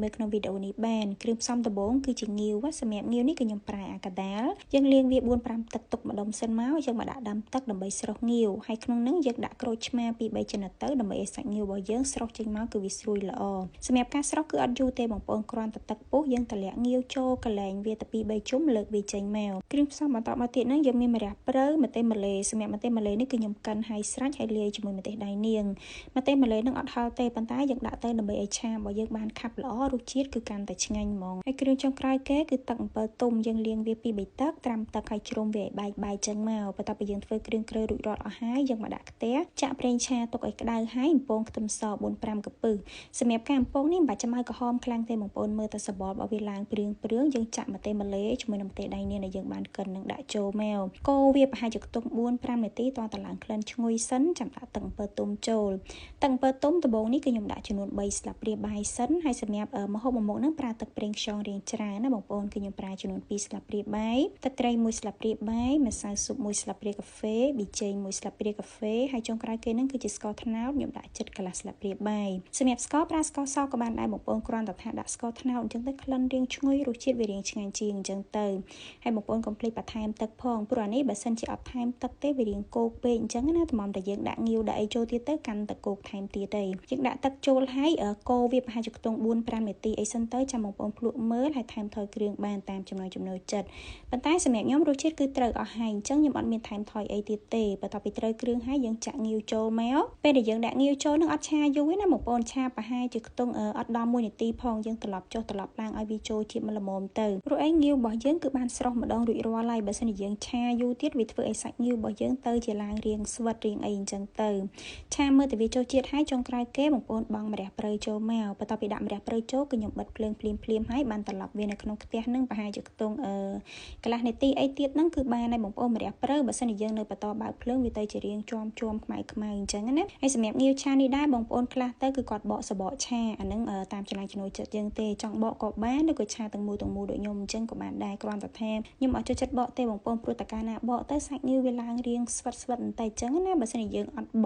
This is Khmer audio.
មើលក្នុងវីដេអូនេះបានគ្រឿងផ្សំដំបូងគឺជាងាវសម្រាប់ងាវនេះគឺខ្ញុំប្រើអាកាដាលយើងលាងវា4-5ទឹកទុកម្ដុំសិនមកយើងមកដាក់ដាំទឹកដើម្បីស្រុះងាវហើយក្នុងនោះយើងដាក់ក្រូចឆ្មា2-3ចិនទៅដើម្បីឲ្យសាច់ងាវរបស់យើងស្រុះចេញមកគឺវាស្រួយល្អសម្រាប់ការស្រុះគឺអត់យូរទេបងប្អូនគ្រាន់តែទឹកពុះយើងតម្លាក់ងាវចូលកលែងវាទៅ2-3ជុំលើកវាចេញមកគ្រឿងផ្សំបន្តមកទៀតហ្នឹងយើងមានម្រះព្រៅម្ទេសម្លេសម្រាប់ម្ទេសម្លេនេះគឺខ្ញុំកិនហើយស្រាច់ហើយលាយជាមួយម្ទេសដៃនាងម្ទេសម្លេនឹងអត់ហឹរទេប៉ុន្តែយើងដាក់ទៅដើម្បីឲ្យឆារបស់យើងបានខាប់ល្អរសជាតិគឺកាន់តែឆ្ងាញ់ហ្មងហើយគ្រឿងចុងក្រោយគេគឺទឹកអំពិលទុំយើងលាងវា2-3ទឹកត្រាំទឹកហើយជ្រុំវាឲ្យបែកចឹងមកបន្ទាប់ពីយើងធ្វើគ្រឿងក្រើរួចរាល់អស់ហើយយើងមកដាក់ខ្ទះចាក់ប្រេងឆាទុកឲ្យក្តៅហើយអំពងខ្ទឹមស 4-5 កំពឹសសម្រាប់ការអំពងនេះមិនបាច់ចាំឲ្យក្រហមខ្លាំងទេបងប្អូនមើលតែសបល់របស់វាឡើងព្រឿងយើងចាក់ម្ទេសម្លេជាមួយនឹងម្ទេសដៃនាងដែលយើងបានកិននឹងដាក់ចូលមកកូរវាប្រហែលជាខ្ទង់ 4-5 នាទីតតែឡើងក្លិនឈ្ងុយសិនចាំដាក់ទឹកអំពិលទុំចូលទឹកអំពិលទុំដំបូងនេះគឺខ្ញុំដាក់ចំនួន3ស្លាបព្រាបាយសិនហើយសម្រាប់ម្ហូបមួយមុខហ្នឹងប្រើទឹកប្រេងខ្យងរាងច្រើនណាបងប្អូនគឺខ្ញុំប្រើចំនួន2ស្លាបព្រាបាយទឹកត្រី1ស្លាបព្រាបាយម្សៅស៊ុប1ស្លាបព្រាកាហ្វេប៊ីចេង1ស្លាបព្រាកាហ្វេហើយចុងក្រោយគេហ្នឹងគឺជាស្ករត្នោតខ្ញុំដាក់ចិត្តកន្លះស្លាបព្រាបាយសម្រាប់ស្ករប្រើស្ករសក៏បានដែរបងប្អូនគ្រាន់តែថាដាក់ស្ករត្នោតអញ្ចឹងទៅក្លិនរាងឈ្ងុយរសជាតិវារាងឆ្ងាញ់ជាងអញ្ចឹងទៅហើយបងប្អូនកុំភ្លេចបន្ថែមទឹកផងព្រោះអានេះបើសិនជាអត់ថែមទឹកទេវារាងគោកពេកអញ្ចឹងណាថ្មតែយើងដាក់ងាវដាក់អីចូលទៀតទៅកាន់តែគោកថែមទៀតទេយើងដាក់ទឹកចូលហើយកូរវាប្រហែលជាខ្ទង់ 4-5 នាទីអីសិនទៅចាំបងប្អូនភ្លក់មើលហើយថែមថយគ្រឿងបានតាមចំណូលចិត្តប៉ុន្តែសម្រាប់ខ្ញុំរសជាតិគឺត្រូវអស់ហើយអញ្ចឹងខ្ញុំអត់មានថែមថយអីទៀតទេបន្ទាប់ពីត្រូវគ្រឿងហើយយើងចាក់ងាវចូលមកពេលដែលយើងដាក់ងាវចូលនឹងអត់ឆាយូរទេណាបងប្អូនឆាប្រហែលជាខ្ទង់អត់ដល់1នាទីផងយើងត្រឡប់ចុះត្រឡប់ឡើងឲ្យវាចូលជាតិល្មមទៅព្រោះឯងាវរបស់យើងគឺបានស្រស់ម្ដងរួចរាល់ហើយបើសិនជាយើងឆាយូរទៀតវាធ្វើឲ្យសាច់ងាវរបស់យើងទៅជាឡើងរាងស្វិតរាងអីអញ្ចឹងទៅឆាមើលតែវាចូលជាតិហើយចុងក្រោយគេបងប្អូនបង់ម្រះព្រៅចូលមកបន្ទាប់ពីដាក់ម្រះព្រៅចូលគឺខ្ញុំបិទភ្លើងភ្លាមហើយបានត្រឡប់វានៅក្នុងខ្ទះនឹងប្រហែលជាខ្ទង់កន្លះនាទីអីទៀតហ្នឹងគឺបានហើយបងប្អូនម្រះព្រៅបើសិនជាយើងនៅបន្តបើកភ្លើងវាទៅជារាងជាំខ្មៅអញ្ចឹងណាហើយសម្រាប់ងាវឆានេះដែរបងប្អូនខ្លះទៅគឺគាត់បកសបកឆាអាហ្នឹងតាមចំណូលចិត្តយើងទេចង់បកក៏បានឬក៏ឆាទាំងមូលដូចខ្ញុំអញ្ចឹងក៏បានដែរគ្រាន់តែថាខ្ញុំអត់ចូលចិត្តបកទេបងប្អូនព្រោះតែកាលណាបកទៅសាច់ងាវវាឡើងរាងស្វិតបន្តិចអញ្ចឹងណាបើសិនជាយើងអត់បក